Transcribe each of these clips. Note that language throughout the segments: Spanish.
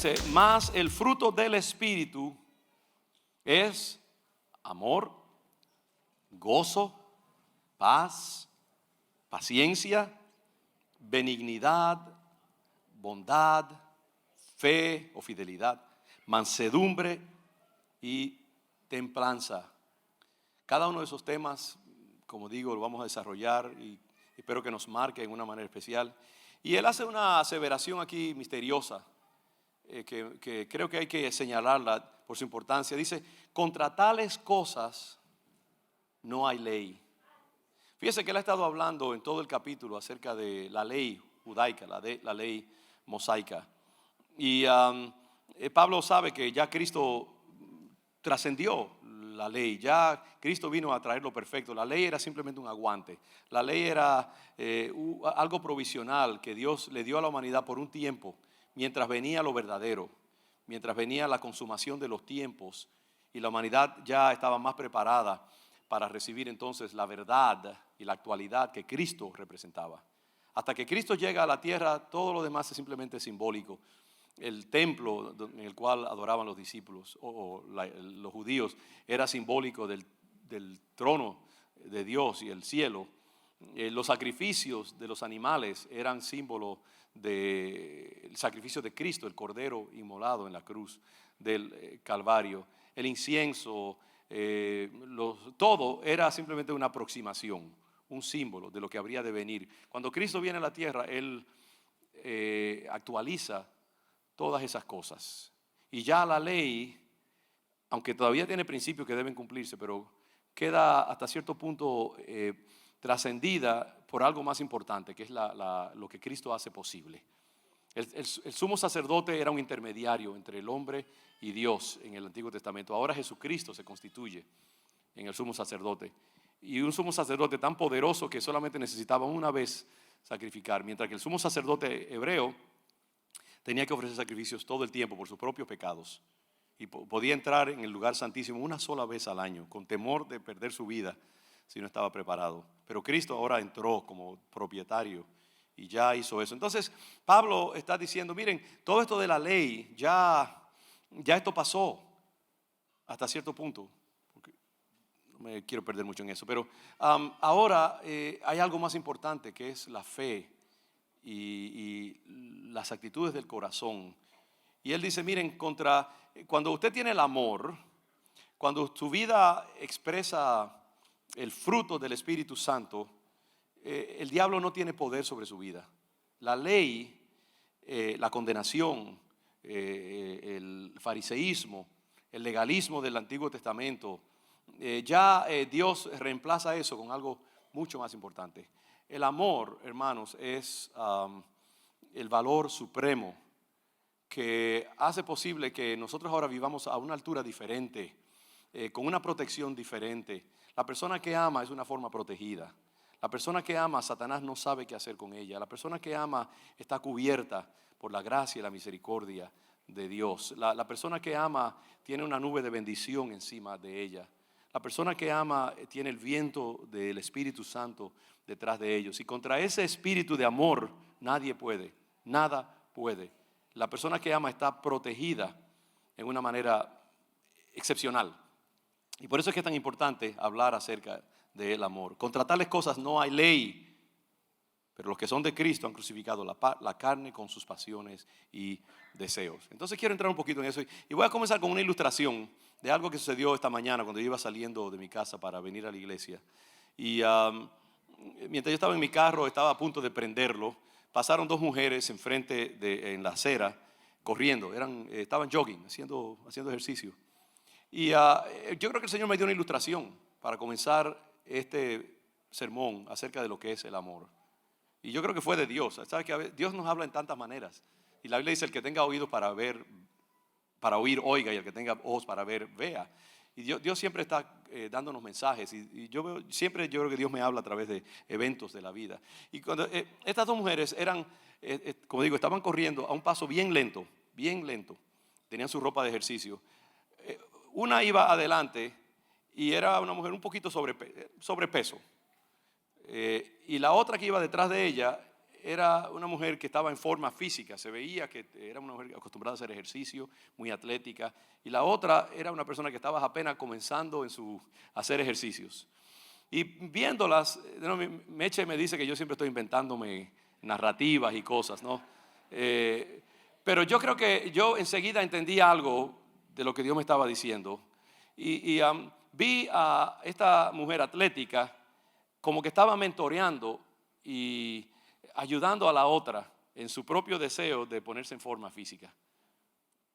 dice, mas el fruto del Espíritu es amor, gozo, paz, paciencia, benignidad, bondad, fe o fidelidad, mansedumbre y templanza. Cada uno de esos temas, como digo, lo vamos a desarrollar y espero que nos marque en una manera especial. Y él hace una aseveración aquí misteriosa, que creo que hay que señalarla por su importancia. Dice, contra tales cosas no hay ley. Fíjese que él ha estado hablando en todo el capítulo acerca de la ley judaica, la ley mosaica. Y Pablo sabe que ya Cristo trascendió la ley, ya Cristo vino a traer lo perfecto. La ley era simplemente un aguante. La ley era algo provisional que Dios le dio a la humanidad por un tiempo, mientras venía lo verdadero, mientras venía la consumación de los tiempos y la humanidad ya estaba más preparada para recibir entonces la verdad y la actualidad que Cristo representaba. Hasta que Cristo llega a la tierra, todo lo demás es simplemente simbólico. El templo en el cual adoraban los discípulos los judíos era simbólico del trono de Dios y el cielo. Los sacrificios de los animales eran símbolo del sacrificio de Cristo, el cordero inmolado en la cruz del Calvario. El incienso, todo era simplemente una aproximación, un símbolo de lo que habría de venir. Cuando Cristo viene a la tierra, Él actualiza todas esas cosas. Y ya la ley, aunque todavía tiene principios que deben cumplirse, pero queda hasta cierto punto trascendida por algo más importante, que es lo que Cristo hace posible. El sumo sacerdote era un intermediario entre el hombre y Dios en el Antiguo Testamento. Ahora Jesucristo se constituye en el sumo sacerdote. Y un sumo sacerdote tan poderoso que solamente necesitaba una vez sacrificar, mientras que el sumo sacerdote hebreo tenía que ofrecer sacrificios todo el tiempo por sus propios pecados. Y podía entrar en el lugar santísimo una sola vez al año, con temor de perder su vida si no estaba preparado. Pero Cristo ahora entró como propietario y ya hizo eso. Entonces Pablo está diciendo, miren, todo esto de la ley, ya esto pasó hasta cierto punto. Porque no me quiero perder mucho en eso. Pero ahora hay algo más importante, que es la fe y las actitudes del corazón. Y él dice, miren, cuando usted tiene el amor, cuando su vida expresa el fruto del Espíritu Santo, el diablo no tiene poder sobre su vida. La ley, la condenación, el fariseísmo, el legalismo del Antiguo Testamento, Dios reemplaza eso con algo mucho más importante. El amor, hermanos, es el valor supremo que hace posible que nosotros ahora vivamos a una altura diferente, con una protección diferente. La persona que ama es una forma protegida. La persona que ama, Satanás no sabe qué hacer con ella. La persona que ama está cubierta por la gracia y la misericordia de Dios. La persona que ama tiene una nube de bendición encima de ella. La persona que ama tiene el viento del Espíritu Santo detrás de ellos. Y contra ese espíritu de amor nadie puede, nada puede. La persona que ama está protegida en una manera excepcional. Y por eso es que es tan importante hablar acerca del amor. Contra tales cosas no hay ley, pero los que son de Cristo han crucificado la carne con sus pasiones y deseos. Entonces quiero entrar un poquito en eso y voy a comenzar con una ilustración de algo que sucedió esta mañana cuando yo iba saliendo de mi casa para venir a la iglesia. Y mientras yo estaba en mi carro, estaba a punto de prenderlo, pasaron dos mujeres enfrente en la acera corriendo, estaban jogging, haciendo ejercicio. Y yo creo que el Señor me dio una ilustración para comenzar este sermón acerca de lo que es el amor. Y yo creo que fue de Dios. ¿Sabes que Dios nos habla en tantas maneras? Y la Biblia dice, el que tenga oídos para oír, oiga, y el que tenga ojos para ver, vea. Y Dios siempre está dándonos mensajes. Y yo creo que Dios me habla a través de eventos de la vida. Y cuando estas dos mujeres como digo, estaban corriendo a un paso bien lento. Tenían su ropa de ejercicio. Una iba adelante y era una mujer un poquito sobrepeso. Y la otra que iba detrás de ella era una mujer que estaba en forma física, se veía que era una mujer acostumbrada a hacer ejercicio, muy atlética, y la otra era una persona que estaba apenas comenzando a hacer ejercicios. Y viéndolas, Meche me dice que yo siempre estoy inventándome narrativas y cosas, ¿no? Pero yo creo que yo enseguida entendí algo de lo que Dios me estaba diciendo. Y vi a esta mujer atlética como que estaba mentoreando y ayudando a la otra en su propio deseo de ponerse en forma física.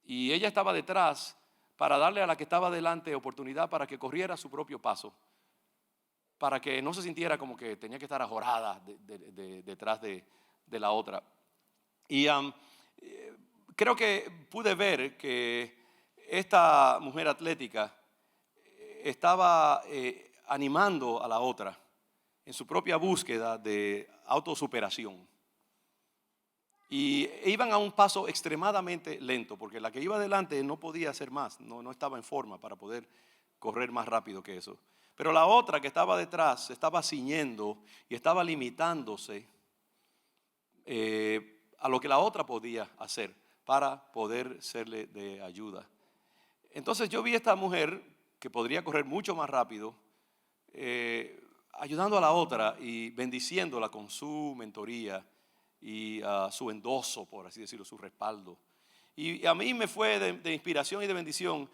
Y ella estaba detrás para darle a la que estaba delante oportunidad para que corriera su propio paso, para que no se sintiera como que tenía que estar ajorada detrás de la otra. Y creo que pude ver que esta mujer atlética estaba animando a la otra en su propia búsqueda de autosuperación. Y iban a un paso extremadamente lento, porque la que iba adelante no podía hacer más, no estaba en forma para poder correr más rápido que eso. Pero la otra que estaba detrás se estaba ciñendo y estaba limitándose a lo que la otra podía hacer para poder serle de ayuda. Entonces yo vi a esta mujer que podría correr mucho más rápido, ayudando a la otra y bendiciéndola con su mentoría y su endoso, por así decirlo, su respaldo. Y a mí me fue de inspiración y de bendición.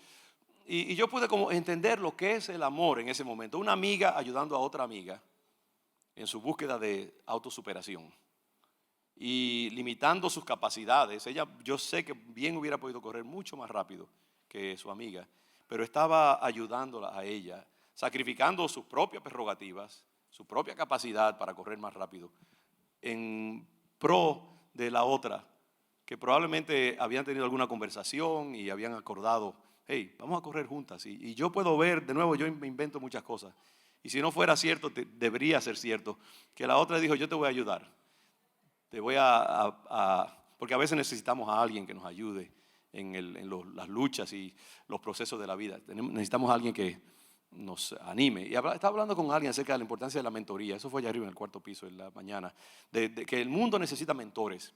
Y yo pude como entender lo que es el amor en ese momento. Una amiga ayudando a otra amiga en su búsqueda de autosuperación y limitando sus capacidades. Ella, yo sé que bien hubiera podido correr mucho más rápido que su amiga, pero estaba ayudándola a ella, sacrificando sus propias prerrogativas, su propia capacidad para correr más rápido, en pro de la otra, que probablemente habían tenido alguna conversación y habían acordado, hey, vamos a correr juntas. Y yo puedo ver, de nuevo, yo me invento muchas cosas. Y si no fuera cierto, debería ser cierto, que la otra dijo, yo te voy a ayudar. Te voy porque a veces necesitamos a alguien que nos ayude en las luchas y los procesos de la vida. Necesitamos a alguien que nos anime. Y estaba hablando con alguien acerca de la importancia de la mentoría. Eso fue allá arriba en el cuarto piso en la mañana. De que el mundo necesita mentores.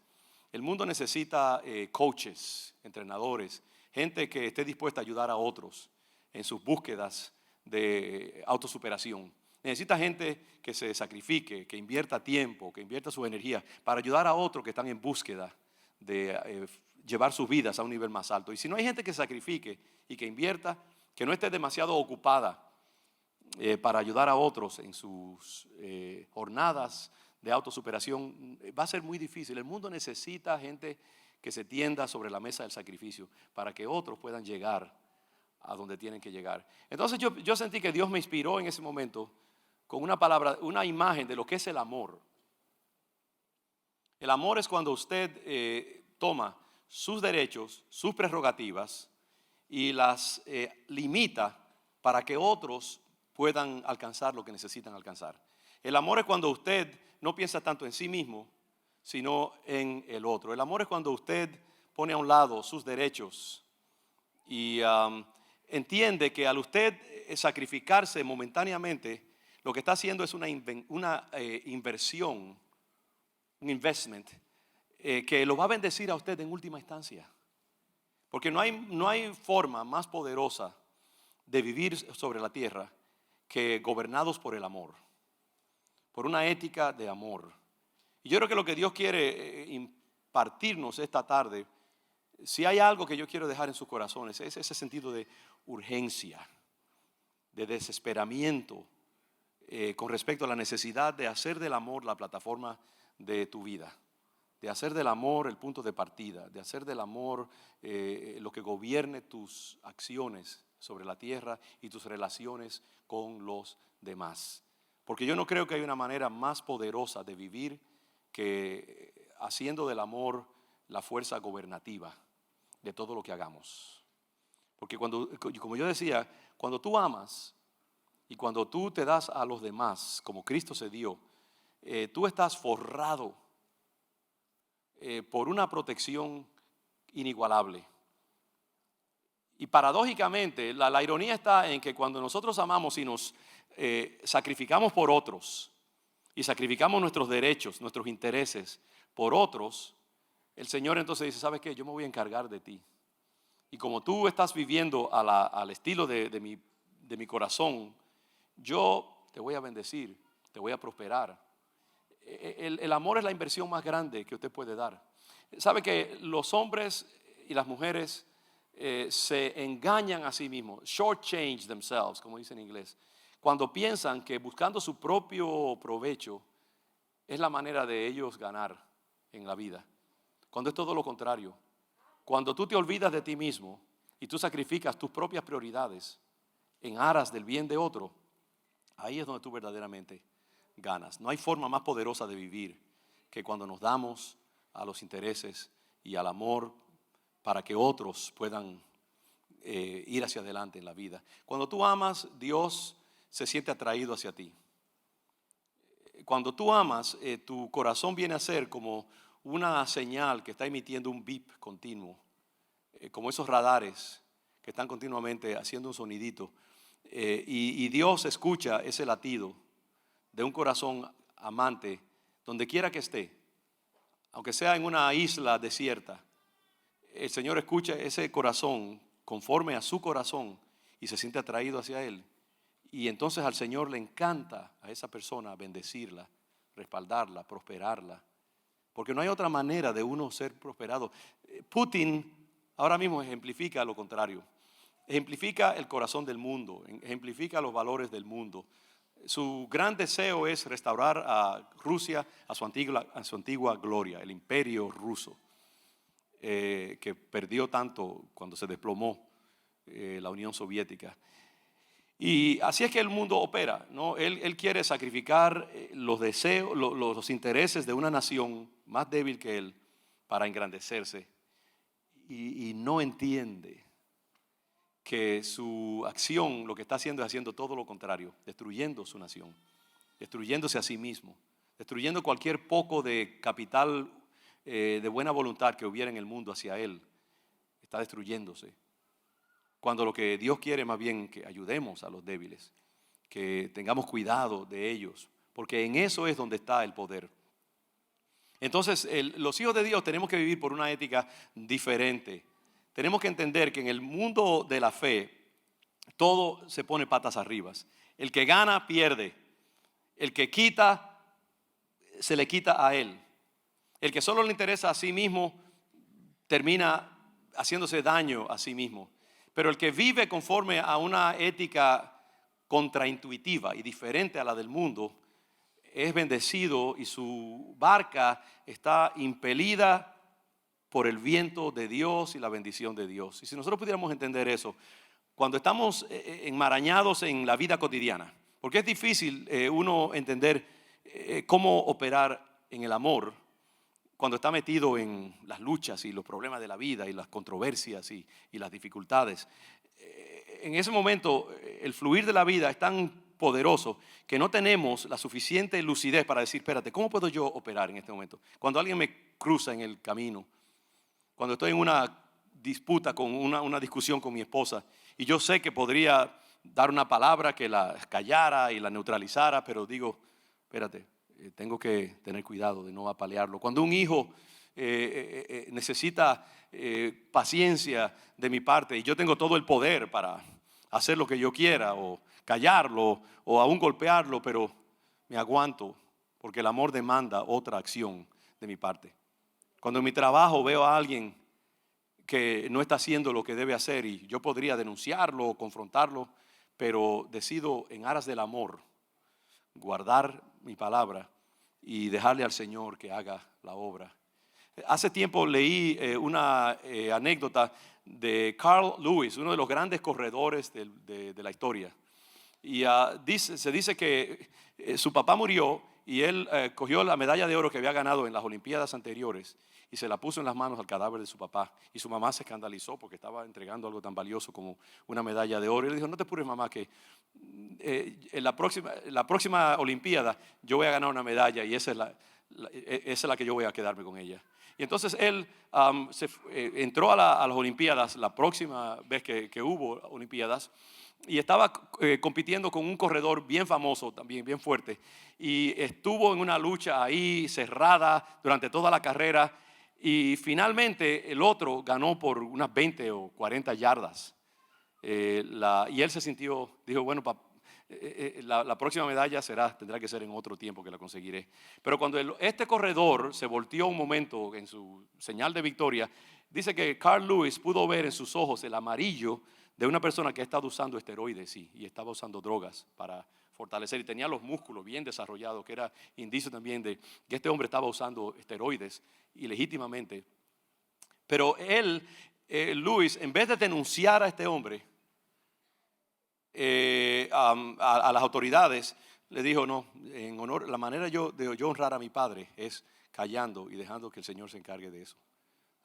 El mundo necesita coaches, entrenadores, gente que esté dispuesta a ayudar a otros en sus búsquedas de autosuperación. Necesita gente que se sacrifique, que invierta tiempo, que invierta su energía para ayudar a otros que están en búsqueda de llevar sus vidas a un nivel más alto. Y si no hay gente que sacrifique y que invierta, que no esté demasiado ocupada para ayudar a otros en sus jornadas de autosuperación, va a ser muy difícil. El mundo necesita gente que se tienda sobre la mesa del sacrificio para que otros puedan llegar a donde tienen que llegar. Entonces yo sentí que Dios me inspiró en ese momento con una palabra, una imagen de lo que es el amor. El amor es cuando usted toma sus derechos, sus prerrogativas y las limita para que otros puedan alcanzar lo que necesitan alcanzar. El amor es cuando usted no piensa tanto en sí mismo, sino en el otro. El amor es cuando usted pone a un lado sus derechos y entiende que al usted sacrificarse momentáneamente, lo que está haciendo es una inversión, un investment, que lo va a bendecir a usted en última instancia. Porque no hay forma más poderosa de vivir sobre la tierra que gobernados por el amor, por una ética de amor. Y yo creo que lo que Dios quiere impartirnos esta tarde, si hay algo que yo quiero dejar en sus corazones, es ese sentido de urgencia, de desesperamiento con respecto a la necesidad de hacer del amor la plataforma de tu vida, de hacer del amor el punto de partida, de hacer del amor lo que gobierne tus acciones sobre la tierra y tus relaciones con los demás. Porque yo no creo que hay una manera más poderosa de vivir que haciendo del amor la fuerza gobernativa de todo lo que hagamos. Porque como yo decía, cuando tú amas y cuando tú te das a los demás como Cristo se dio, tú estás forrado por una protección inigualable. Y paradójicamente, la ironía está en que cuando nosotros amamos y nos sacrificamos por otros y sacrificamos nuestros derechos, nuestros intereses por otros, el Señor entonces dice, ¿sabes qué? Yo me voy a encargar de ti. Y como tú estás viviendo al estilo de mi corazón, yo te voy a bendecir, te voy a prosperar. El amor es la inversión más grande que usted puede dar. Sabe que los hombres y las mujeres se engañan a sí mismos, shortchange themselves, como dicen en inglés, cuando piensan que buscando su propio provecho es la manera de ellos ganar en la vida, cuando es todo lo contrario. Cuando tú te olvidas de ti mismo y tú sacrificas tus propias prioridades en aras del bien de otro, ahí es donde tú verdaderamente ganas. No hay forma más poderosa de vivir que cuando nos damos a los intereses y al amor para que otros puedan ir hacia adelante en la vida. Cuando tú amas, Dios se siente atraído hacia ti. Cuando tú amas, tu corazón viene a ser como una señal que está emitiendo un beep continuo, como esos radares que están continuamente haciendo un sonidito. Y Dios escucha ese latido de un corazón amante donde quiera que esté, aunque sea en una isla desierta. El Señor escucha ese corazón conforme a su corazón y se siente atraído hacia Él. Y entonces al Señor le encanta a esa persona bendecirla, respaldarla, prosperarla. Porque no hay otra manera de uno ser prosperado. Putin ahora mismo ejemplifica lo contrario. Ejemplifica el corazón del mundo, ejemplifica los valores del mundo. Su gran deseo es restaurar a Rusia a su antigua gloria, el imperio ruso, que perdió tanto cuando se desplomó la Unión Soviética. Y así es que el mundo opera, ¿no? Él quiere sacrificar los deseos, los intereses de una nación más débil que él para engrandecerse. Y no entiende que su acción lo que está haciendo es haciendo todo lo contrario, destruyendo su nación, destruyéndose a sí mismo, destruyendo cualquier poco de capital de buena voluntad que hubiera en el mundo hacia él. Está destruyéndose. Cuando lo que Dios quiere más bien que ayudemos a los débiles, que tengamos cuidado de ellos, porque en eso es donde está el poder. Entonces, los hijos de Dios tenemos que vivir por una ética diferente. Tenemos que entender que en el mundo de la fe, todo se pone patas arriba. El que gana, pierde. El que quita, se le quita a él. El que solo le interesa a sí mismo, termina haciéndose daño a sí mismo. Pero el que vive conforme a una ética contraintuitiva y diferente a la del mundo, es bendecido y su barca está impelida por el viento de Dios y la bendición de Dios. Y si nosotros pudiéramos entender eso, cuando estamos enmarañados en la vida cotidiana, porque es difícil uno entender cómo operar en el amor cuando está metido en las luchas y los problemas de la vida y las controversias y las dificultades. En ese momento el fluir de la vida es tan poderoso que no tenemos la suficiente lucidez para decir, espérate, ¿cómo puedo yo operar en este momento? Cuando alguien me cruza en el camino, cuando estoy en una disputa, con una discusión con mi esposa, y yo sé que podría dar una palabra que la callara y la neutralizara, pero digo, espérate, tengo que tener cuidado de no apalearlo. Cuando un hijo necesita paciencia de mi parte y yo tengo todo el poder para hacer lo que yo quiera o callarlo o aún golpearlo, pero me aguanto porque el amor demanda otra acción de mi parte. Cuando en mi trabajo veo a alguien que no está haciendo lo que debe hacer y yo podría denunciarlo o confrontarlo, pero decido en aras del amor guardar mi palabra y dejarle al Señor que haga la obra. Hace tiempo leí una anécdota de Carl Lewis, uno de los grandes corredores de la historia. Y se dice que su papá murió y él cogió la medalla de oro que había ganado en las Olimpiadas anteriores y se la puso en las manos al cadáver de su papá. Y su mamá se escandalizó porque estaba entregando algo tan valioso como una medalla de oro. Y le dijo, no te apures, mamá, que en la próxima Olimpiada yo voy a ganar una medalla y esa es la que yo voy a quedarme con ella. Y entonces él entró a las Olimpiadas la próxima vez que hubo Olimpiadas y estaba compitiendo con un corredor bien famoso, también bien fuerte, y estuvo en una lucha ahí cerrada durante toda la carrera, y finalmente el otro ganó por unas 20 o 40 yardas. Y él se sintió, dijo, bueno, la próxima medalla tendrá que ser en otro tiempo que la conseguiré. Pero cuando este corredor se volteó un momento en su señal de victoria, dice que Carl Lewis pudo ver en sus ojos el amarillo de una persona que ha estado usando esteroides y estaba usando drogas para fortalecer, y tenía los músculos bien desarrollados, que era indicio también de que este hombre estaba usando esteroides ilegítimamente. Pero Lewis, en vez de denunciar a este hombre a las autoridades, le dijo, no, en honor, la manera de yo honrar a mi padre es callando y dejando que el Señor se encargue de eso.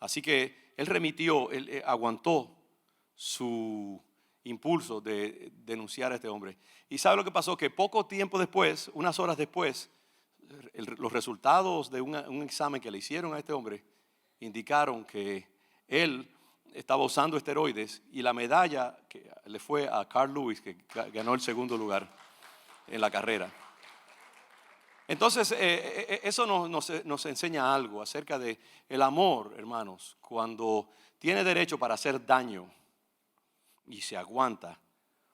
Así que él aguantó su impulso de denunciar a este hombre. ¿Y sabe lo que pasó? Que poco tiempo después, unas horas después, los resultados de un examen que le hicieron a este hombre indicaron que él estaba usando esteroides, y la medalla que le fue a Carl Lewis, que ganó el segundo lugar en la carrera. Entonces, eso nos enseña algo acerca de el amor, hermanos, cuando tiene derecho para hacer daño y se aguanta,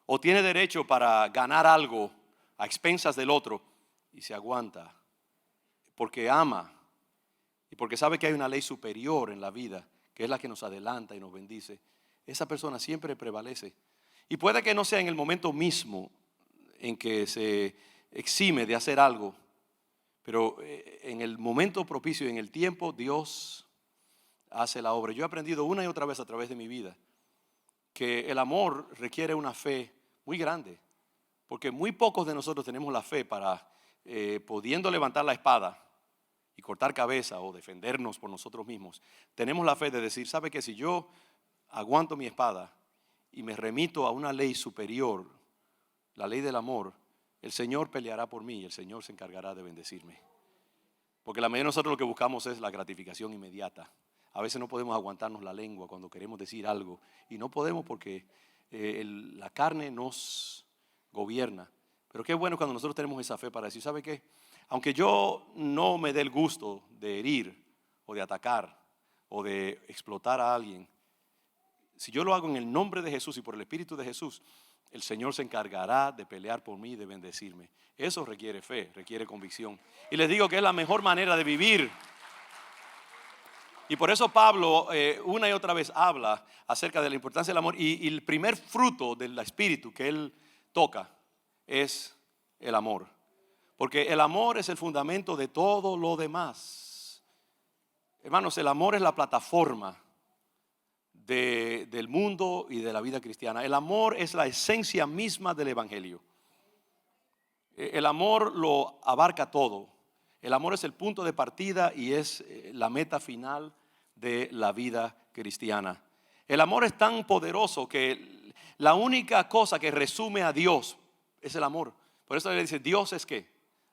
o tiene derecho para ganar algo a expensas del otro y se aguanta, porque ama y porque sabe que hay una ley superior en la vida, que es la que nos adelanta y nos bendice. Esa persona siempre prevalece. Y puede que no sea en el momento mismo en que se exime de hacer algo, pero en el momento propicio, en el tiempo, Dios hace la obra. Yo he aprendido una y otra vez a través de mi vida que el amor requiere una fe muy grande, porque muy pocos de nosotros tenemos la fe para, pudiendo levantar la espada y cortar cabeza o defendernos por nosotros mismos, tenemos la fe de decir, ¿sabe qué? Si yo aguanto mi espada y me remito a una ley superior, la ley del amor, el Señor peleará por mí y el Señor se encargará de bendecirme. Porque la mayoría de nosotros lo que buscamos es la gratificación inmediata. A veces no podemos aguantarnos la lengua cuando queremos decir algo, y no podemos porque la carne nos gobierna. Pero qué bueno cuando nosotros tenemos esa fe para decir, ¿sabe qué? Aunque yo no me dé el gusto de herir o de atacar o de explotar a alguien, si yo lo hago en el nombre de Jesús y por el Espíritu de Jesús, el Señor se encargará de pelear por mí y de bendecirme. Eso requiere fe, requiere convicción. Y les digo que es la mejor manera de vivir. Y por eso Pablo una y otra vez habla acerca de la importancia del amor. Y el primer fruto del Espíritu que él toca es el amor. Porque el amor es el fundamento de todo lo demás. Hermanos, el amor es la plataforma del mundo y de la vida cristiana. El amor es la esencia misma del Evangelio. El amor lo abarca todo. El amor es el punto de partida y es la meta final de la vida cristiana. El amor es tan poderoso que la única cosa que resume a Dios es el amor. Por eso le dice, Dios es ¿qué?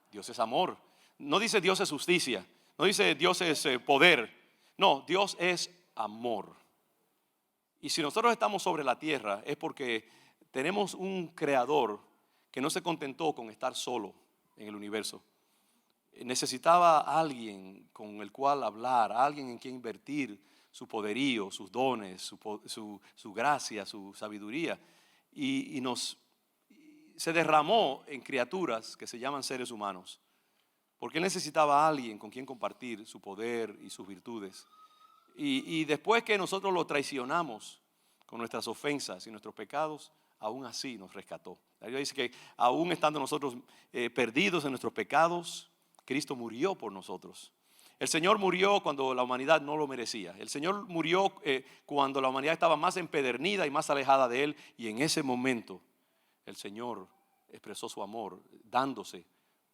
Dios es amor. No dice Dios es justicia. No dice Dios es poder. No, Dios es amor. Y si nosotros estamos sobre la tierra es porque tenemos un creador que no se contentó con estar solo en el universo. Necesitaba a alguien con el cual hablar, a alguien en quien invertir su poderío, sus dones, su gracia, su sabiduría. Y se derramó en criaturas que se llaman seres humanos. Porque él necesitaba a alguien con quien compartir su poder y sus virtudes. Y después que nosotros lo traicionamos con nuestras ofensas y nuestros pecados, aún así nos rescató. La Biblia dice que aún estando nosotros perdidos en nuestros pecados, Cristo murió por nosotros. El Señor murió cuando la humanidad no lo merecía. El Señor murió cuando la humanidad estaba más empedernida y más alejada de Él. Y en ese momento el Señor expresó su amor dándose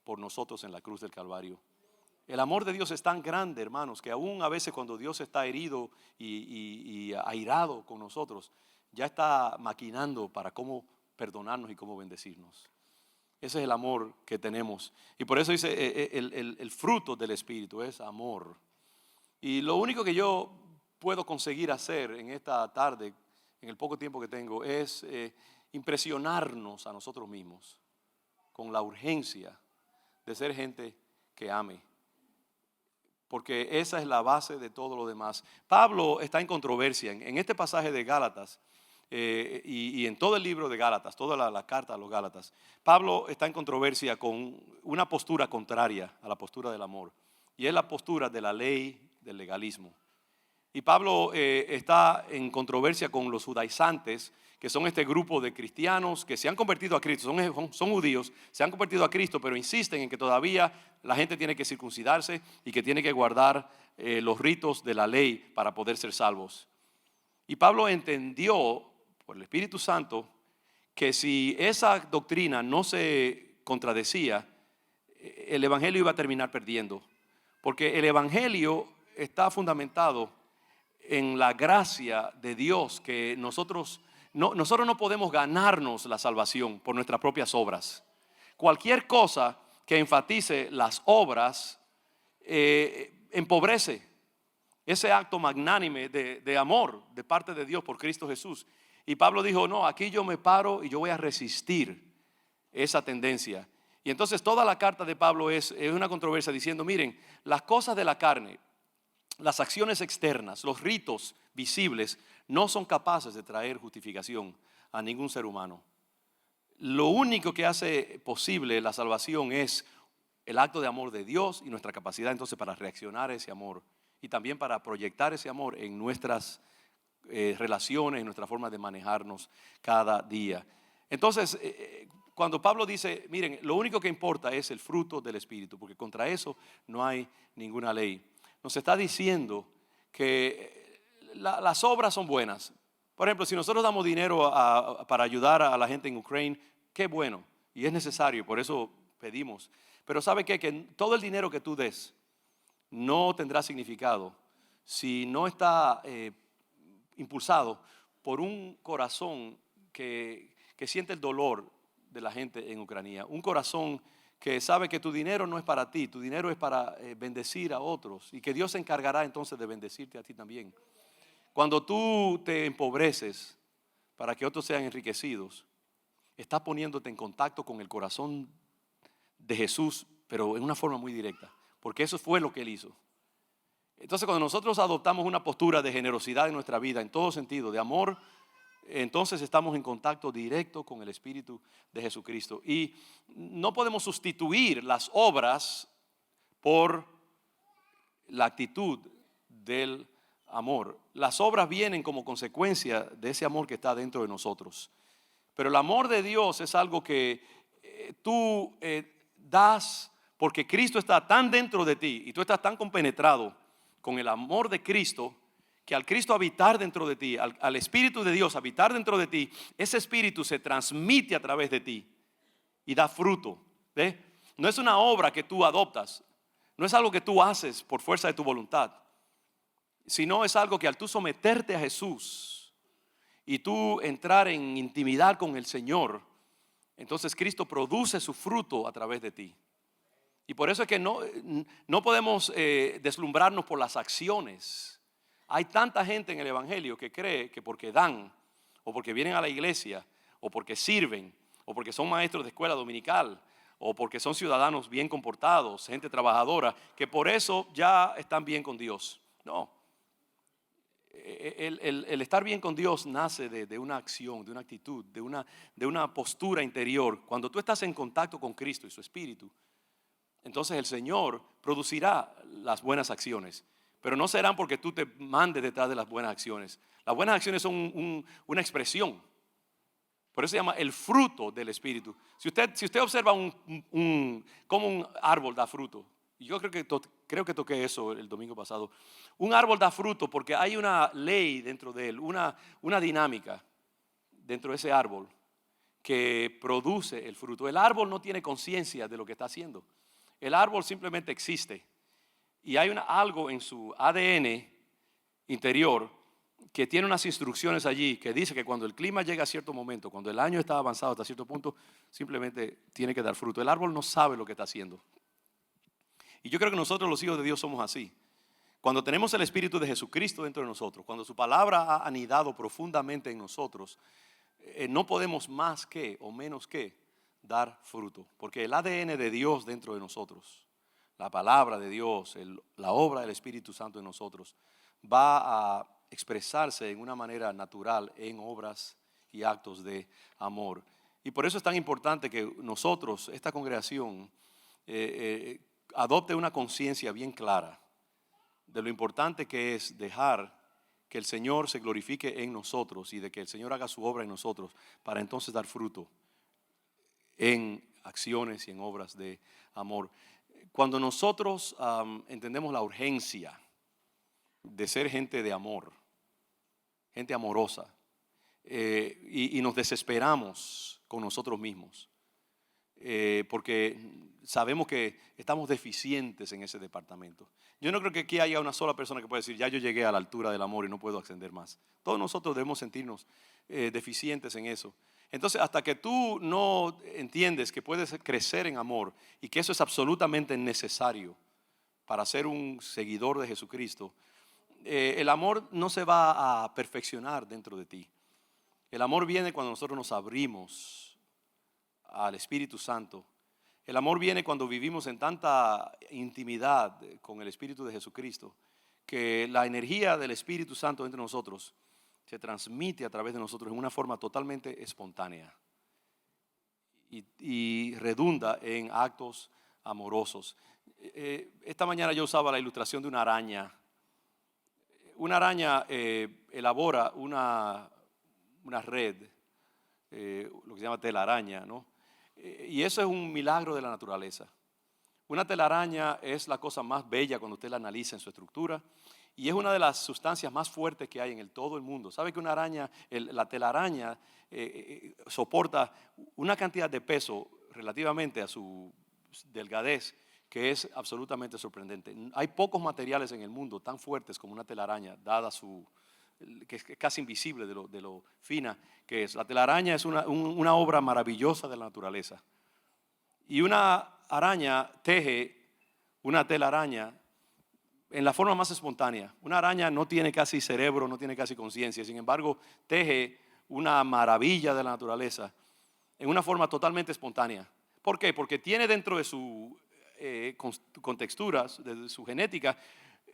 por nosotros en la cruz del Calvario. El amor de Dios es tan grande, hermanos, que aún a veces cuando Dios está herido y airado con nosotros, ya está maquinando para cómo perdonarnos y cómo bendecirnos. Ese es el amor que tenemos. Y por eso dice, el fruto del Espíritu es amor. Y lo único que yo puedo conseguir hacer en esta tarde, en el poco tiempo que tengo, es impresionarnos a nosotros mismos con la urgencia de ser gente que ame. Porque esa es la base de todo lo demás. Pablo está en controversia en este pasaje de Gálatas y en todo el libro de Gálatas, toda la carta a los Gálatas. Pablo está en controversia con una postura contraria a la postura del amor. Y es la postura de la ley del legalismo. Y Pablo está en controversia con los judaizantes, que son este grupo de cristianos que se han convertido a Cristo, son judíos, se han convertido a Cristo, pero insisten en que todavía la gente tiene que circuncidarse y que tiene que guardar los ritos de la ley para poder ser salvos. Y Pablo entendió por el Espíritu Santo que si esa doctrina no se contradecía, el Evangelio iba a terminar perdiendo. Porque el Evangelio está fundamentado en la gracia de Dios, que nosotros no podemos ganarnos la salvación por nuestras propias obras. Cualquier cosa que enfatice las obras empobrece ese acto magnánime de amor de parte de Dios por Cristo Jesús. Y Pablo dijo, no, aquí yo me paro y yo voy a resistir esa tendencia. Y entonces toda la carta de Pablo es una controversia diciendo, miren, las cosas de la carne, las acciones externas, los ritos visibles no son capaces de traer justificación a ningún ser humano. Lo único que hace posible la salvación es el acto de amor de Dios y nuestra capacidad entonces para reaccionar a ese amor y también para proyectar ese amor en nuestras relaciones, en nuestra forma de manejarnos cada día. Entonces, cuando Pablo dice, miren, lo único que importa es el fruto del Espíritu, porque contra eso no hay ninguna ley. Nos está diciendo que las obras son buenas. Por ejemplo, si nosotros damos dinero para ayudar a la gente en Ucrania, qué bueno, y es necesario, por eso pedimos. Pero ¿sabe qué? Que todo el dinero que tú des no tendrá significado si no está impulsado por un corazón que siente el dolor de la gente en Ucrania. Un corazón que sabe que tu dinero no es para ti, tu dinero es para bendecir a otros y que Dios se encargará entonces de bendecirte a ti también. Cuando tú te empobreces para que otros sean enriquecidos, estás poniéndote en contacto con el corazón de Jesús, pero en una forma muy directa, porque eso fue lo que Él hizo. Entonces, cuando nosotros adoptamos una postura de generosidad en nuestra vida, en todo sentido, de amor, entonces estamos en contacto directo con el Espíritu de Jesucristo. Y no podemos sustituir las obras por la actitud del amor. Las obras vienen como consecuencia de ese amor que está dentro de nosotros. Pero el amor de Dios es algo que tú das porque Cristo está tan dentro de ti y tú estás tan compenetrado con el amor de Cristo, que al Cristo habitar dentro de ti, al Espíritu de Dios habitar dentro de ti, ese Espíritu se transmite a través de ti y da fruto. ¿Ve? No es una obra que tú adoptas, no es algo que tú haces por fuerza de tu voluntad, sino es algo que al tú someterte a Jesús y tú entrar en intimidad con el Señor, entonces Cristo produce su fruto a través de ti. Y por eso es que no podemos deslumbrarnos por las acciones. Hay tanta gente en el Evangelio que cree que porque dan, o porque vienen a la iglesia, o porque sirven, o porque son maestros de escuela dominical, o porque son ciudadanos bien comportados, gente trabajadora, que por eso ya están bien con Dios. No. El estar bien con Dios nace de una acción, de una actitud, de una postura interior. Cuando tú estás en contacto con Cristo y su Espíritu, entonces el Señor producirá las buenas acciones, pero no serán porque tú te mandes detrás de las buenas acciones. Las buenas acciones son una expresión. Por eso se llama el fruto del Espíritu. Si usted observa cómo un árbol da fruto, y yo creo que toqué eso el domingo pasado. Un árbol da fruto porque hay una ley dentro de él, una dinámica dentro de ese árbol que produce el fruto. El árbol no tiene conciencia de lo que está haciendo. El árbol simplemente existe y hay algo en su ADN interior que tiene unas instrucciones allí que dice que cuando el clima llega a cierto momento, cuando el año está avanzado hasta cierto punto, simplemente tiene que dar fruto. El árbol no sabe lo que está haciendo. Y yo creo que nosotros los hijos de Dios somos así. Cuando tenemos el Espíritu de Jesucristo dentro de nosotros, cuando su palabra ha anidado profundamente en nosotros, no podemos más que o menos que dar fruto. Porque el ADN de Dios dentro de nosotros, la palabra de Dios, la obra del Espíritu Santo en nosotros, va a expresarse en una manera natural en obras y actos de amor. Y por eso es tan importante que nosotros, esta congregación, adopte una conciencia bien clara de lo importante que es dejar que el Señor se glorifique en nosotros y de que el Señor haga su obra en nosotros para entonces dar fruto en acciones y en obras de amor. Cuando nosotros entendemos la urgencia de ser gente de amor, gente amorosa, y nos desesperamos con nosotros mismos, porque sabemos que estamos deficientes en ese departamento. Yo no creo que aquí haya una sola persona que pueda decir, ya yo llegué a la altura del amor y no puedo ascender más. Todos nosotros debemos sentirnos deficientes en eso. Entonces, hasta que tú no entiendes que puedes crecer en amor y que eso es absolutamente necesario para ser un seguidor de Jesucristo, el amor no se va a perfeccionar dentro de ti. El amor viene cuando nosotros nos abrimos al Espíritu Santo. El amor viene cuando vivimos en tanta intimidad con el Espíritu de Jesucristo que la energía del Espíritu Santo entre nosotros se transmite a través de nosotros en una forma totalmente espontánea y redunda en actos amorosos. Esta mañana yo usaba la ilustración de una araña. Una araña elabora una red, lo que se llama telaraña, ¿no? Y eso es un milagro de la naturaleza. Una telaraña es la cosa más bella cuando usted la analiza en su estructura y es una de las sustancias más fuertes que hay en todo el mundo. ¿Sabe que una araña, la telaraña soporta una cantidad de peso relativamente a su delgadez que es absolutamente sorprendente? Hay pocos materiales en el mundo tan fuertes como una telaraña, dada que es casi invisible de lo fina que es. La telaraña es una obra maravillosa de la naturaleza. Y una araña teje una telaraña en la forma más espontánea. Una araña no tiene casi cerebro, no tiene casi conciencia. Sin embargo, teje una maravilla de la naturaleza en una forma totalmente espontánea. ¿Por qué? Porque tiene dentro de su contexturas, de su genética,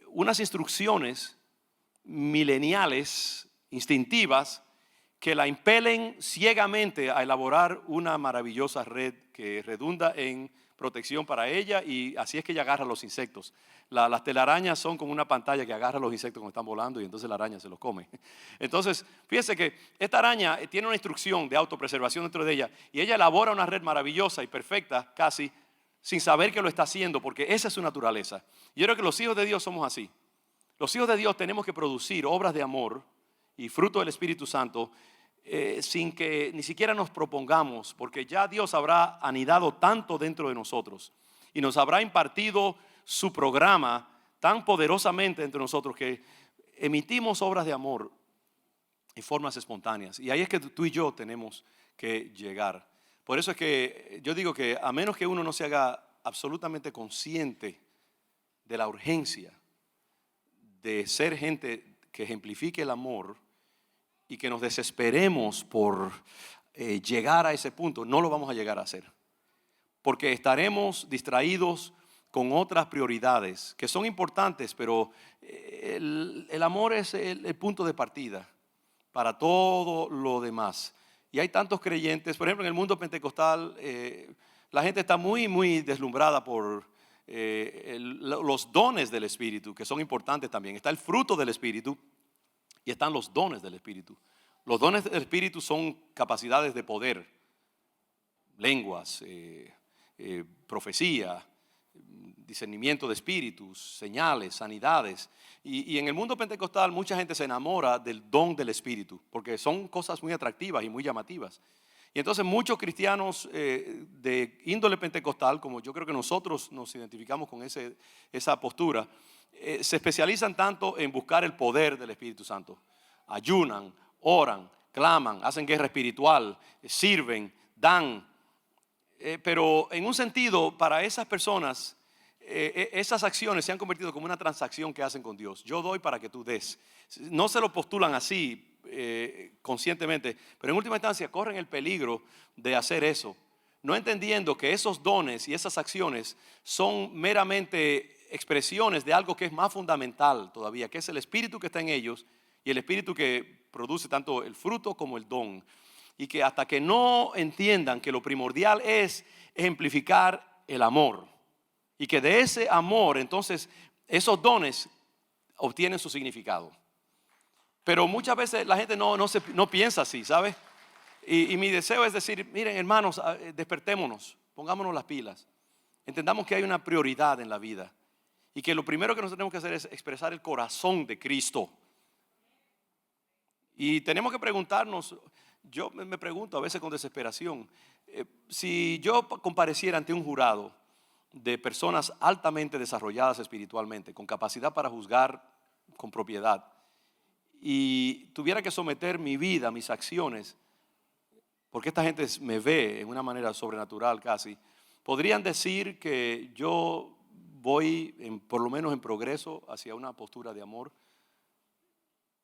unas instrucciones mileniales, instintivas, que la impelen ciegamente a elaborar una maravillosa red que redunda en protección para ella, y así es que ella agarra los insectos. Las telarañas son como una pantalla que agarra los insectos cuando están volando y entonces la araña se los come. Entonces, fíjese que esta araña tiene una instrucción de autopreservación dentro de ella y ella elabora una red maravillosa y perfecta casi sin saber que lo está haciendo, porque esa es su naturaleza. Yo creo que los hijos de Dios somos así. Los hijos de Dios tenemos que producir obras de amor y fruto del Espíritu Santo sin que ni siquiera nos propongamos, porque ya Dios habrá anidado tanto dentro de nosotros y nos habrá impartido su programa tan poderosamente entre nosotros que emitimos obras de amor en formas espontáneas. Y ahí es que tú y yo tenemos que llegar. Por eso es que yo digo que a menos que uno no se haga absolutamente consciente de la urgencia de ser gente que ejemplifique el amor y que nos desesperemos por llegar a ese punto, no lo vamos a llegar a hacer. Porque estaremos distraídos con otras prioridades que son importantes, pero el amor es el punto de partida para todo lo demás. Y hay tantos creyentes, por ejemplo, en el mundo pentecostal, la gente está muy deslumbrada por los dones del Espíritu, que son importantes también. Está el fruto del Espíritu y están los dones del Espíritu. Los dones del Espíritu son capacidades de poder, lenguas, profecía, discernimiento de espíritus, señales, sanidades. Y en el mundo pentecostal mucha gente se enamora del don del Espíritu porque son cosas muy atractivas y muy llamativas. Y entonces muchos cristianos de índole pentecostal, como yo creo que nosotros nos identificamos con esa postura, se especializan tanto en buscar el poder del Espíritu Santo. Ayunan, oran, claman, hacen guerra espiritual, sirven, dan. Pero en un sentido, para esas personas, esas acciones se han convertido como una transacción que hacen con Dios. Yo doy para que tú des. No se lo postulan así conscientemente, pero en última instancia corren el peligro de hacer eso, no entendiendo que esos dones y esas acciones son meramente expresiones de algo que es más fundamental todavía, que es el espíritu que está en ellos y el espíritu que produce tanto el fruto como el don. Y que hasta que no entiendan que lo primordial es ejemplificar el amor, y que de ese amor entonces esos dones obtienen su significado. Pero muchas veces la gente no piensa así, ¿sabes? Y mi deseo es decir, miren hermanos, despertémonos, pongámonos las pilas, entendamos que hay una prioridad en la vida y que lo primero que nosotros tenemos que hacer es expresar el corazón de Cristo. Y tenemos que preguntarnos, yo me pregunto a veces con desesperación, si yo compareciera ante un jurado de personas altamente desarrolladas espiritualmente, con capacidad para juzgar con propiedad, y tuviera que someter mi vida, mis acciones, porque esta gente me ve en una manera sobrenatural casi, podrían decir que yo voy por lo menos en progreso hacia una postura de amor.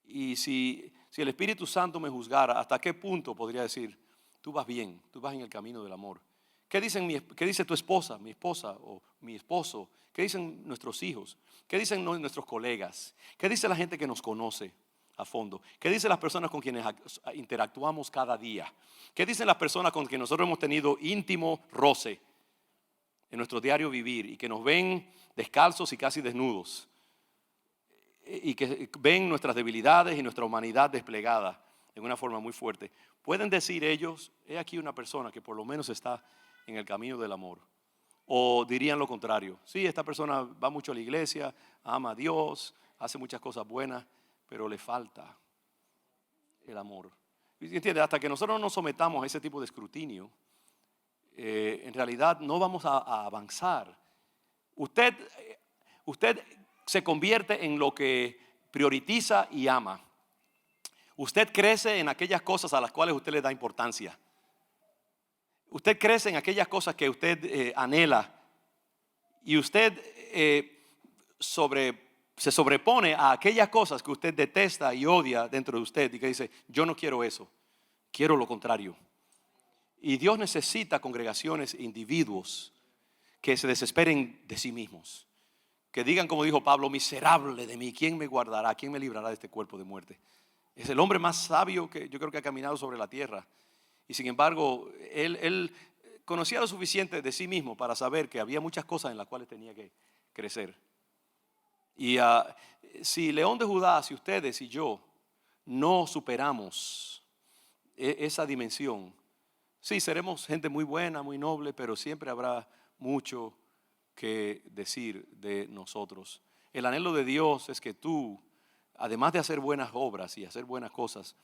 Y si el Espíritu Santo me juzgara, ¿hasta qué punto podría decir, tú vas bien, tú vas en el camino del amor? ¿Qué dice tu esposa, mi esposa o mi esposo? ¿Qué dicen nuestros hijos? ¿Qué dicen nuestros colegas? ¿Qué dice la gente que nos conoce a fondo? ¿Qué dicen las personas con quienes interactuamos cada día? ¿Qué dicen las personas con quienes nosotros hemos tenido íntimo roce en nuestro diario vivir y que nos ven descalzos y casi desnudos? Y que ven nuestras debilidades y nuestra humanidad desplegada en una forma muy fuerte. Pueden decir ellos, he aquí una persona que por lo menos está en el camino del amor. O dirían lo contrario, sí, esta persona va mucho a la iglesia, ama a Dios, hace muchas cosas buenas, pero le falta el amor. ¿Entiende? Hasta que nosotros nos sometamos a ese tipo de escrutinio, en realidad no vamos a avanzar. Usted se convierte en lo que prioriza y ama. Usted crece en aquellas cosas a las cuales usted le da importancia. Usted crece en aquellas cosas que usted anhela. Y usted se sobrepone a aquellas cosas que usted detesta y odia dentro de usted. Y que dice, yo no quiero eso, quiero lo contrario. Y Dios necesita congregaciones e individuos que se desesperen de sí mismos. Que digan como dijo Pablo, miserable de mí, ¿quién me guardará? ¿Quién me librará de este cuerpo de muerte? Es el hombre más sabio que yo creo que ha caminado sobre la tierra. Y sin embargo, él conocía lo suficiente de sí mismo para saber que había muchas cosas en las cuales tenía que crecer. Y si León de Judá, si ustedes y yo no superamos esa dimensión, sí, seremos gente muy buena, muy noble, pero siempre habrá mucho que decir de nosotros. El anhelo de Dios es que tú, además de hacer buenas obras y hacer buenas cosas,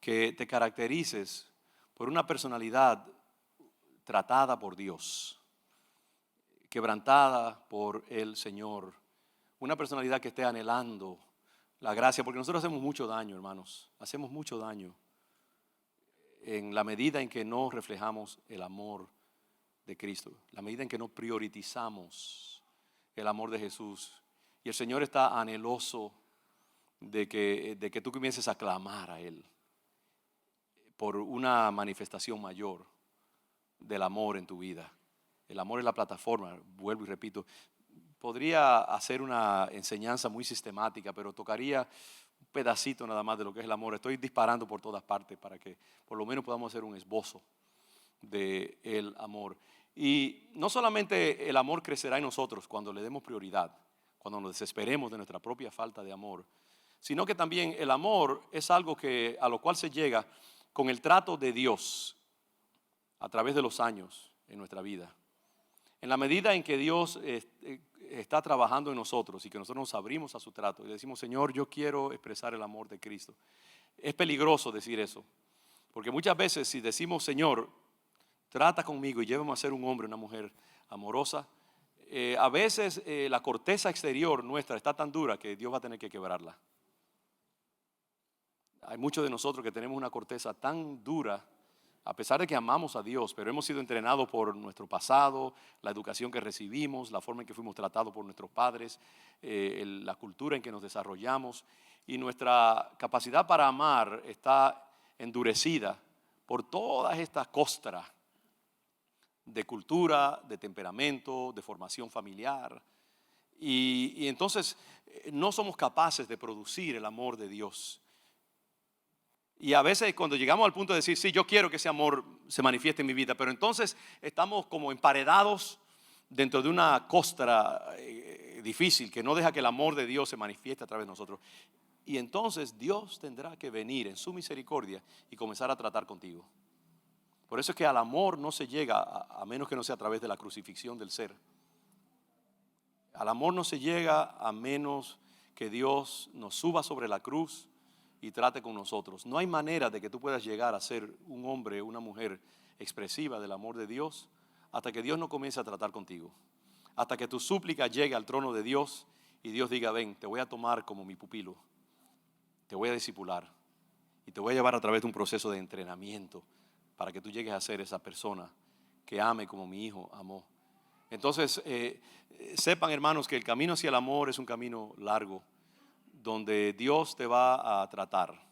que te caracterices por una personalidad tratada por Dios, quebrantada por el Señor, una personalidad que esté anhelando la gracia, porque nosotros hacemos mucho daño, hermanos, hacemos mucho daño en la medida en que no reflejamos el amor de Cristo, la medida en que no priorizamos el amor de Jesús. Y el Señor está anheloso de que tú comiences a clamar a Él por una manifestación mayor del amor en tu vida. El amor es la plataforma, vuelvo y repito. Podría hacer una enseñanza muy sistemática, pero tocaría un pedacito nada más de lo que es el amor. Estoy disparando por todas partes para que por lo menos podamos hacer un esbozo del amor. Y no solamente el amor crecerá en nosotros cuando le demos prioridad, cuando nos desesperemos de nuestra propia falta de amor, sino que también el amor es algo a lo cual se llega con el trato de Dios a través de los años en nuestra vida. En la medida en que Dios está trabajando en nosotros y que nosotros nos abrimos a su trato y le decimos, Señor, yo quiero expresar el amor de Cristo. Es peligroso decir eso, porque muchas veces si decimos, Señor, trata conmigo y llévame a ser un hombre, una mujer amorosa, a veces la corteza exterior nuestra está tan dura que Dios va a tener que quebrarla. Hay muchos de nosotros que tenemos una corteza tan dura A pesar de que amamos a Dios, pero hemos sido entrenados por nuestro pasado, la educación que recibimos, la forma en que fuimos tratados por nuestros padres, la cultura en que nos desarrollamos, y nuestra capacidad para amar está endurecida por todas estas costras de cultura, de temperamento, de formación familiar. Y entonces no somos capaces de producir el amor de Dios. Y a veces cuando llegamos al punto de decir, sí, yo quiero que ese amor se manifieste en mi vida, pero entonces estamos como emparedados dentro de una costra difícil que no deja que el amor de Dios se manifieste a través de nosotros. Y entonces Dios tendrá que venir en su misericordia y comenzar a tratar contigo. Por eso es que al amor no se llega a menos que no sea a través de la crucifixión del ser. Al amor no se llega a menos que Dios nos suba sobre la cruz y trate con nosotros. No hay manera de que tú puedas llegar a ser un hombre o una mujer expresiva del amor de Dios hasta que Dios no comience a tratar contigo. Hasta que tu súplica llegue al trono de Dios y Dios diga, ven, te voy a tomar como mi pupilo, te voy a discipular y te voy a llevar a través de un proceso de entrenamiento para que tú llegues a ser esa persona que ame como mi hijo amó. Entonces, sepan, hermanos, que el camino hacia el amor es un camino largo, donde Dios te va a tratar.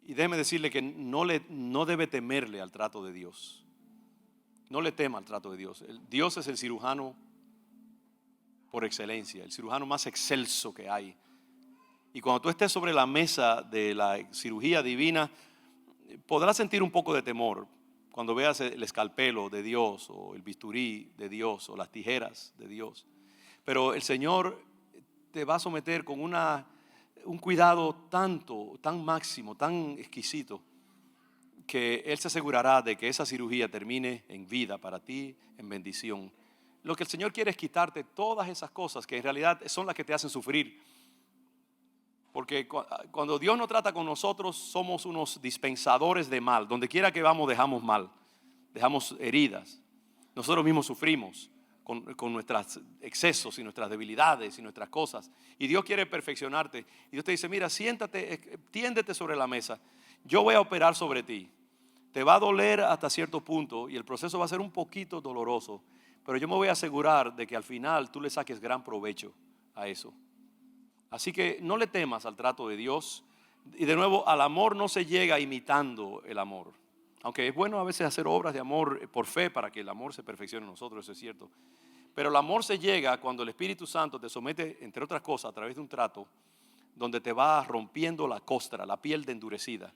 Y déjeme decirle que no debe temerle al trato de Dios. No le tema al trato de Dios. Dios es el cirujano por excelencia, el cirujano más excelso que hay. Y cuando tú estés sobre la mesa de la cirugía divina, podrás sentir un poco de temor cuando veas el escalpelo de Dios o el bisturí de Dios o las tijeras de Dios. Pero el Señor te va a someter con un cuidado tan máximo, tan exquisito, que Él se asegurará de que esa cirugía termine en vida para ti, en bendición. Lo que el Señor quiere es quitarte todas esas cosas que en realidad son las que te hacen sufrir. Porque cuando Dios nos trata con nosotros, somos unos dispensadores de mal. Donde quiera que vamos, dejamos mal, dejamos heridas. Nosotros mismos sufrimos con nuestros excesos y nuestras debilidades y nuestras cosas. Y Dios quiere perfeccionarte. Y Dios te dice, mira, siéntate, tiéndete sobre la mesa. Yo voy a operar sobre ti. Te va a doler hasta cierto punto y el proceso va a ser un poquito doloroso. Pero yo me voy a asegurar de que al final tú le saques gran provecho a eso. Así que no le temas al trato de Dios. Y de nuevo, al amor no se llega imitando el amor. Aunque es bueno a veces hacer obras de amor por fe para que el amor se perfeccione en nosotros, eso es cierto. Pero el amor se llega cuando el Espíritu Santo te somete, entre otras cosas, a través de un trato donde te va rompiendo la costra, la piel de endurecida.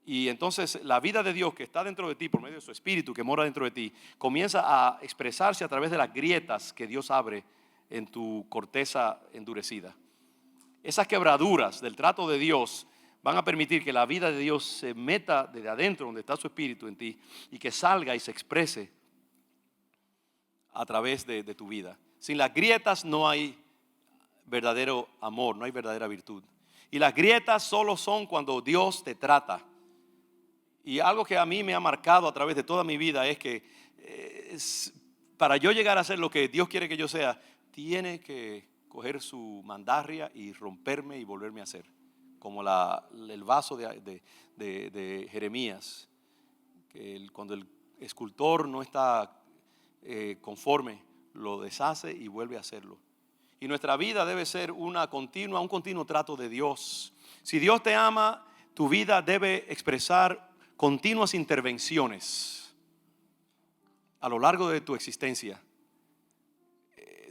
Y entonces la vida de Dios que está dentro de ti por medio de su Espíritu que mora dentro de ti comienza a expresarse a través de las grietas que Dios abre en tu corteza endurecida. Esas quebraduras del trato de Dios van a permitir que la vida de Dios se meta desde adentro donde está su Espíritu en ti y que salga y se exprese a través de tu vida. Sin las grietas no hay verdadero amor, no hay verdadera virtud. Y las grietas solo son cuando Dios te trata. Y algo que a mí me ha marcado a través de toda mi vida es que para yo llegar a ser lo que Dios quiere que yo sea, tiene que coger su mandarria y romperme y volverme a hacer. Como el vaso de Jeremías, que cuando el escultor no está conforme, lo deshace y vuelve a hacerlo. Y nuestra vida debe ser un continuo trato de Dios. Si Dios te ama, tu vida debe expresar continuas intervenciones a lo largo de tu existencia,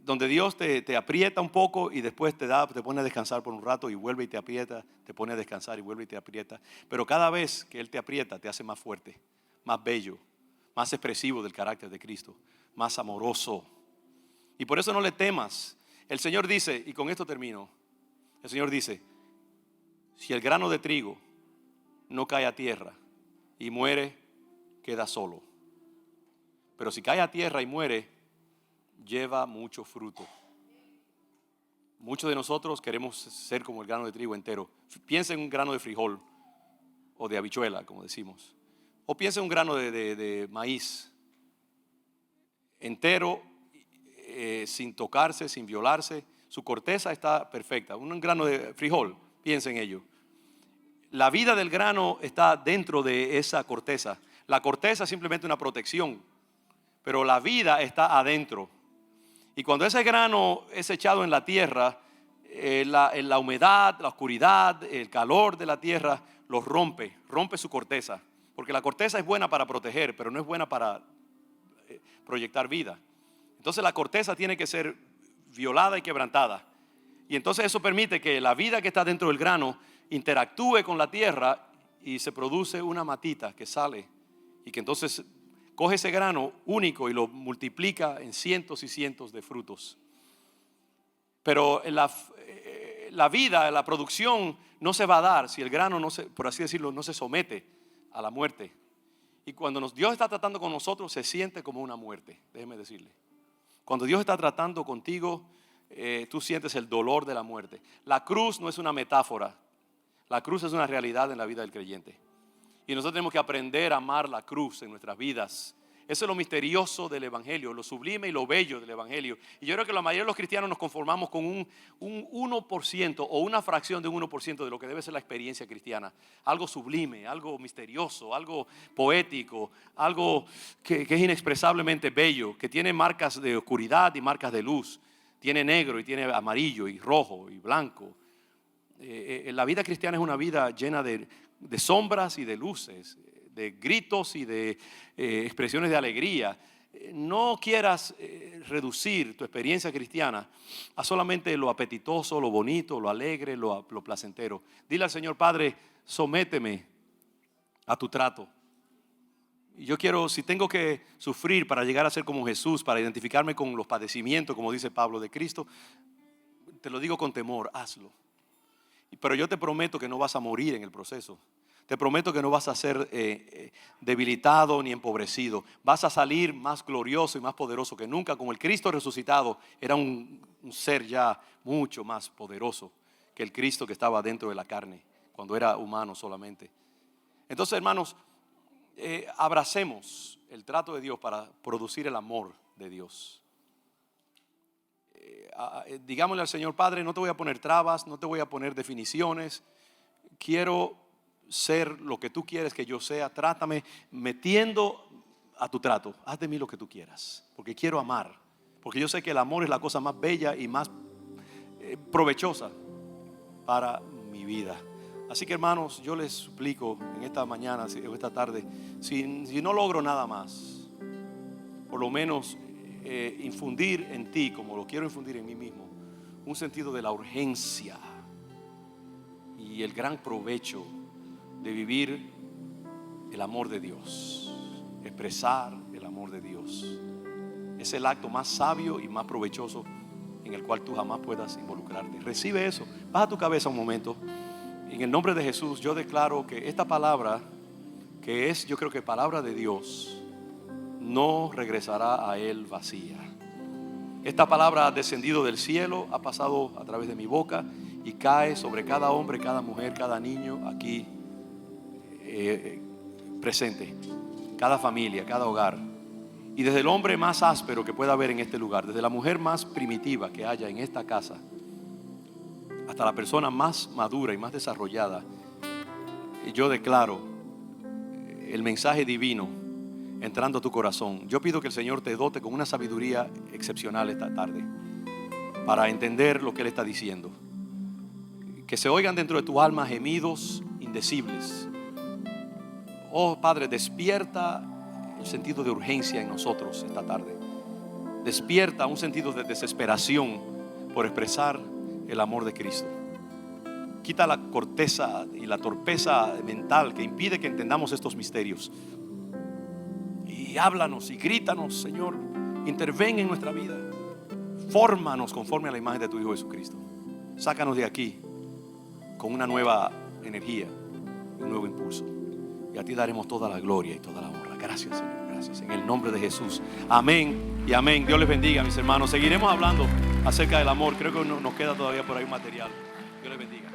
donde Dios te aprieta un poco y después te pone a descansar por un rato y vuelve y te aprieta, te pone a descansar y vuelve y te aprieta. Pero cada vez que Él te aprieta, te hace más fuerte, más bello, más expresivo del carácter de Cristo, más amoroso. Y por eso no le temas. El Señor dice, y con esto termino, el Señor dice, si el grano de trigo no cae a tierra y muere, queda solo. Pero si cae a tierra y muere, lleva mucho fruto. Muchos de nosotros queremos ser como el grano de trigo entero. Piensa en un grano de frijol o de habichuela, como decimos. O piensa en un grano de maíz entero, sin tocarse, sin violarse. Su corteza está perfecta. Un grano de frijol, piensa en ello. La vida del grano está dentro de esa corteza. La corteza es simplemente una protección, pero la vida está adentro. Y cuando ese grano es echado en la tierra, la humedad, la oscuridad, el calor de la tierra lo rompe su corteza. Porque la corteza es buena para proteger, pero no es buena para proyectar vida. Entonces la corteza tiene que ser violada y quebrantada. Y entonces eso permite que la vida que está dentro del grano interactúe con la tierra y se produce una matita que sale y que entonces coge ese grano único y lo multiplica en cientos y cientos de frutos. Pero la vida, la producción no se va a dar si el grano, por así decirlo, no se somete a la muerte. Y cuando Dios está tratando con nosotros, se siente como una muerte, déjeme decirle. Cuando Dios está tratando contigo, tú sientes el dolor de la muerte. La cruz no es una metáfora, la cruz es una realidad en la vida del creyente. Y nosotros tenemos que aprender a amar la cruz en nuestras vidas. Eso es lo misterioso del Evangelio, lo sublime y lo bello del Evangelio. Y yo creo que la mayoría de los cristianos nos conformamos con un 1% o una fracción de un 1% de lo que debe ser la experiencia cristiana. Algo sublime, algo misterioso, algo poético, algo que es inexpresablemente bello, que tiene marcas de oscuridad y marcas de luz. Tiene negro y tiene amarillo y rojo y blanco. La vida cristiana es una vida llena de sombras y de luces, de gritos y de expresiones de alegría. No quieras reducir tu experiencia cristiana a solamente lo apetitoso, lo bonito, lo alegre, lo placentero. Dile al Señor: Padre, sométeme a tu trato. Y yo quiero, si tengo que sufrir para llegar a ser como Jesús, para identificarme con los padecimientos, como dice Pablo, de Cristo, te lo digo con temor, hazlo. Pero yo te prometo que no vas a morir en el proceso. Te prometo que no vas a ser debilitado ni empobrecido. Vas a salir más glorioso y más poderoso que nunca. Como el Cristo resucitado era un ser ya mucho más poderoso que el Cristo que estaba dentro de la carne, cuando era humano solamente. Entonces, hermanos, abracemos el trato de Dios para producir el amor de Dios. Digámosle al Señor: Padre, no te voy a poner trabas, no te voy a poner definiciones. Quiero ser lo que tú quieres que yo sea. Trátame metiendo a tu trato. Haz de mí lo que tú quieras, porque quiero amar. Porque yo sé que el amor es la cosa más bella y más provechosa para mi vida. Así que, hermanos, yo les suplico en esta mañana o esta tarde, si no logro nada más, por lo menos infundir en ti, como lo quiero infundir en mí mismo, un sentido de la urgencia y el gran provecho de vivir el amor de Dios, expresar el amor de Dios. Es el acto más sabio y más provechoso en el cual tú jamás puedas involucrarte. Recibe eso. Baja tu cabeza un momento. En el nombre de Jesús, yo declaro que esta palabra, que es, yo creo que palabra de Dios, no regresará a Él vacía. Esta palabra ha descendido del cielo, ha pasado a través de mi boca y cae sobre cada hombre, cada mujer, cada niño aquí presente, cada familia, cada hogar. Y desde el hombre más áspero que pueda haber en este lugar, desde la mujer más primitiva que haya en esta casa, hasta la persona más madura y más desarrollada, yo declaro el mensaje divino entrando a tu corazón. Yo pido que el Señor te dote con una sabiduría excepcional esta tarde para entender lo que Él está diciendo. Que se oigan dentro de tu alma gemidos indecibles. Oh Padre, despierta el sentido de urgencia en nosotros esta tarde. Despierta un sentido de desesperación por expresar el amor de Cristo. Quita la corteza y la torpeza mental que impide que entendamos estos misterios. Y háblanos y grítanos, Señor. Interven en nuestra vida. Fórmanos conforme a la imagen de tu Hijo Jesucristo. Sácanos de aquí con una nueva energía, un nuevo impulso. Y a ti daremos toda la gloria y toda la honra. Gracias, Señor. Gracias. En el nombre de Jesús. Amén y amén. Dios les bendiga, mis hermanos. Seguiremos hablando acerca del amor. Creo que nos queda todavía por ahí un material. Dios les bendiga.